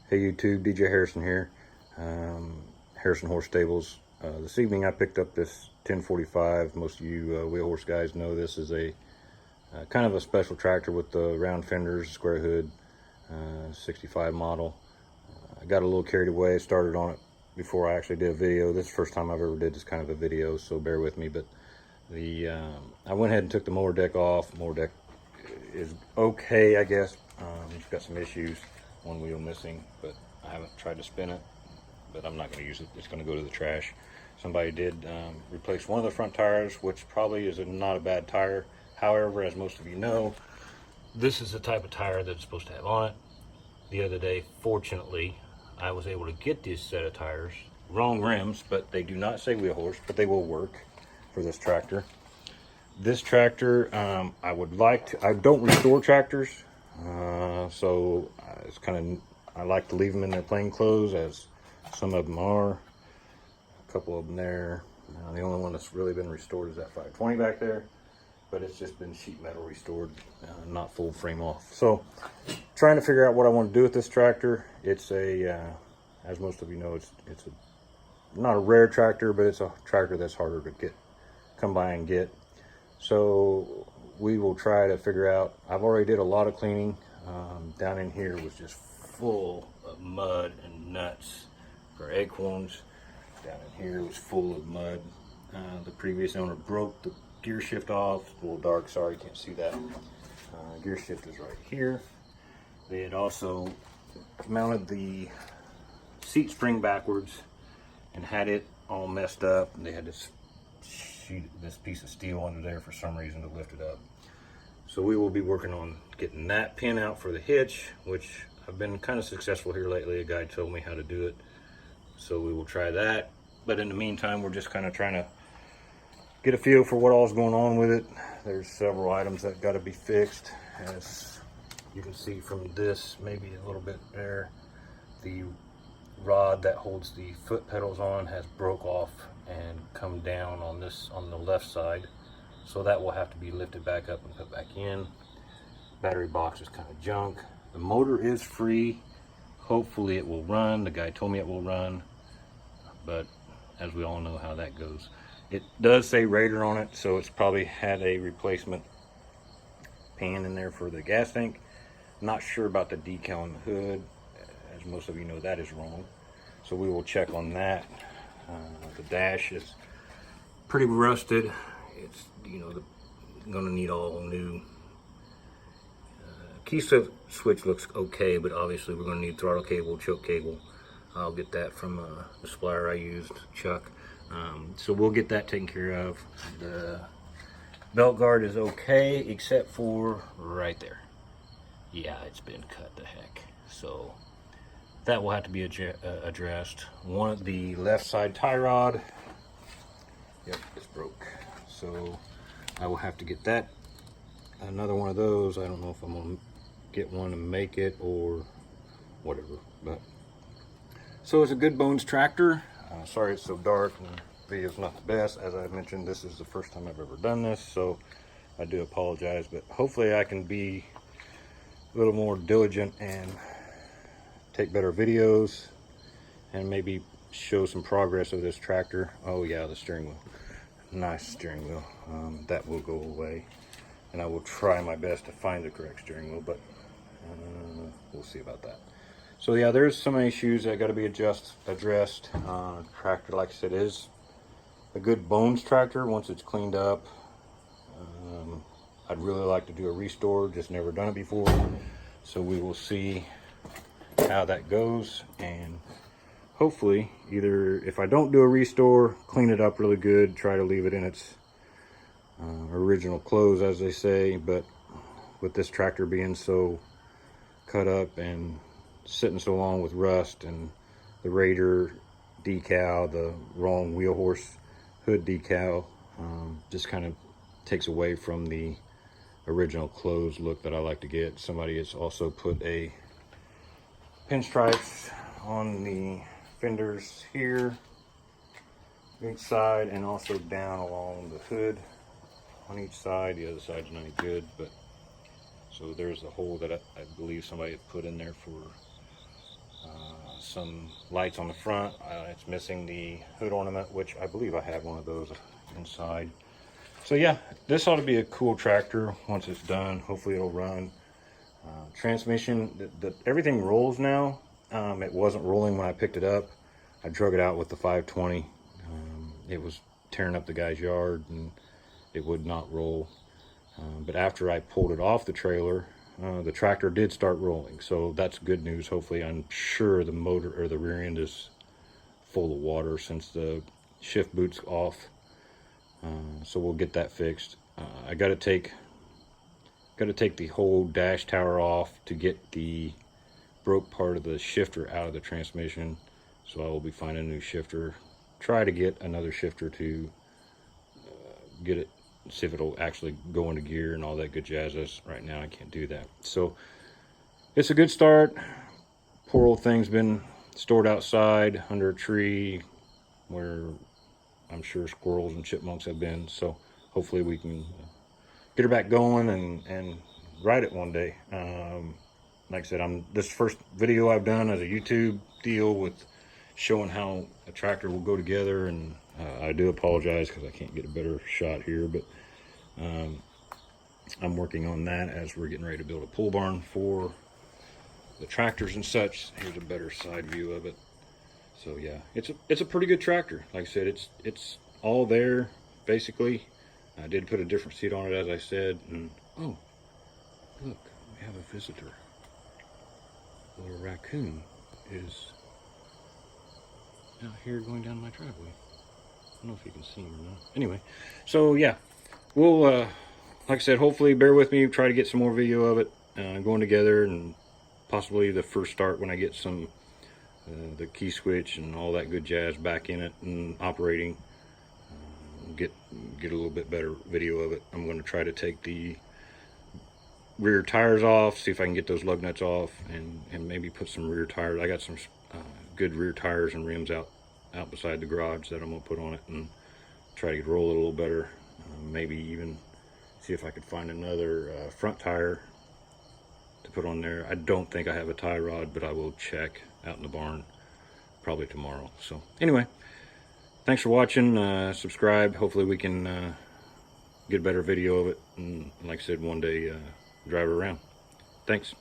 Hey YouTube, DJ Harrison here, Harrison Horse Stables. This evening I picked up this 1045. Most of you wheel horse guys know this is a kind of a special tractor with the round fenders, square hood, 65 model. I got a little carried away, started on it before I actually did a video. This is the first time I've ever did this kind of a video, so bear with me. But I went ahead and took the mower deck off. Mower deck is okay, I guess. It's got some issues. One wheel missing, but I haven't tried to spin it, but I'm not going to use it. It's going to go to the trash. Somebody did replace one of the front tires, which probably is not a bad tire. However, as most of you know, this is the type of tire that it's supposed to have on it. The other day, fortunately, I was able to get this set of tires, wrong rims, but they do not say wheel horse, but they will work for this tractor. This tractor, I would like to, I don't restore tractors, so it's kind of, I like to leave them in their plain clothes, as some of them are. A couple of them there. The only one that's really been restored is that 520 back there, but it's just been sheet metal restored, not full frame off. So trying to figure out what I want to do with this tractor. It's a, as most of you know, it's not a rare tractor, but it's a tractor that's harder to come by and get. So we will try to figure out. I've already did a lot of cleaning. Down in here was just full of mud and nuts for acorns. Down in here was full of mud. The previous owner broke the gear shift off. It's a little dark, sorry you can't see that. Gear shift is right here. They had also mounted the seat spring backwards and had it all messed up. And they had this piece of steel under there for some reason to lift it up. So we will be working on getting that pin out for the hitch, which I've been kind of successful here lately. A guy told me how to do it, so we will try that. But in the meantime, we're just kind of trying to get a feel for what all's going on with it. There's several items that got to be fixed. As you can see from this, maybe a little bit there, the rod that holds the foot pedals on has broke off and come down on the left side, so that will have to be lifted back up and put back in. Battery box is kind of junk. The motor is free. Hopefully it will run. The guy told me it will run, but as we all know how that goes. It does say Raider on it, so it's probably had a replacement pan in there for the gas tank. Not sure about the decal on the hood. As most of you know, that is wrong, so we will check on that. The dash is pretty rusted. It's, you know, gonna need all new. Key switch looks okay, but obviously we're gonna need throttle cable, choke cable. I'll get that from the supplier I used, Chuck. So we'll get that taken care of. The belt guard is okay, except for right there. Yeah, it's been cut to heck. So that will have to be addressed. One of the left side tie rod, yep, it's broke. So I will have to get that, another one of those. I don't know if I'm gonna get one and make it or whatever, but so it's a good bones tractor. Sorry it's so dark and the video's not the best. As I mentioned, this is the first time I've ever done this, so I do apologize, but hopefully I can be a little more diligent and take better videos and maybe show some progress of this tractor. Oh yeah, the steering wheel. Nice steering wheel. That will go away, and I will try my best to find the correct steering wheel, but we'll see about that. So yeah, there's some issues that got to be addressed. Tractor, like I said, is a good bones tractor once it's cleaned up. I'd really like to do a restore, just never done it before, so we will see how that goes, and hopefully either, if I don't do a restore, clean it up really good, try to leave it in its original clothes, as they say. But with this tractor being so cut up and sitting so long with rust and the Raider decal, the wrong wheel horse hood decal, just kind of takes away from the original clothes look that I like to get. Somebody has also put a pinstripes on the fenders here, each side, and also down along the hood on each side. The other side's not any good, but so there's a hole that I believe somebody had put in there for some lights on the front. It's missing the hood ornament, which I believe I have one of those inside. So yeah, this ought to be a cool tractor once it's done. Hopefully it'll run. Transmission, everything rolls now. It wasn't rolling when I picked it up. I drug it out with the 520. It was tearing up the guy's yard and it would not roll. But after I pulled it off the trailer, the tractor did start rolling. So that's good news. Hopefully, I'm sure the motor or the rear end is full of water since the shift boot's off. So we'll get that fixed. I got to take the whole dash tower off to get the broke part of the shifter out of the transmission. So I will be finding a new shifter. Try to get another shifter to get it, see if it'll actually go into gear and all that good jazz. Right now I can't do that. So it's a good start. Poor old thing's been stored outside under a tree where I'm sure squirrels and chipmunks have been. So hopefully we can get her back going and ride it one day. Like I said, this first video I've done as a YouTube deal with showing how a tractor will go together, and I do apologize because I can't get a better shot here, but I'm working on that as we're getting ready to build a pole barn for the tractors and such. Here's a better side view of it. So yeah, it's a pretty good tractor. Like I said, it's all there basically. I did put a different seat on it, as I said, and oh, look, we have a visitor. A little raccoon is out here going down my driveway. I don't know if you can see him or not. Anyway, so yeah, we'll, like I said, hopefully bear with me, try to get some more video of it going together, and possibly the first start when I get some, the key switch and all that good jazz back in it and operating. Get a little bit better video of it. I'm going to try to take the rear tires off, see if I can get those lug nuts off, and maybe put some rear tires. I got some good rear tires and rims out beside the garage that I'm going to put on it and try to roll it a little better. Maybe even see if I could find another front tire to put on there. I don't think I have a tie rod, but I will check out in the barn probably tomorrow. So anyway, thanks for watching. Subscribe. Hopefully we can get a better video of it, and like I said, one day drive around. Thanks.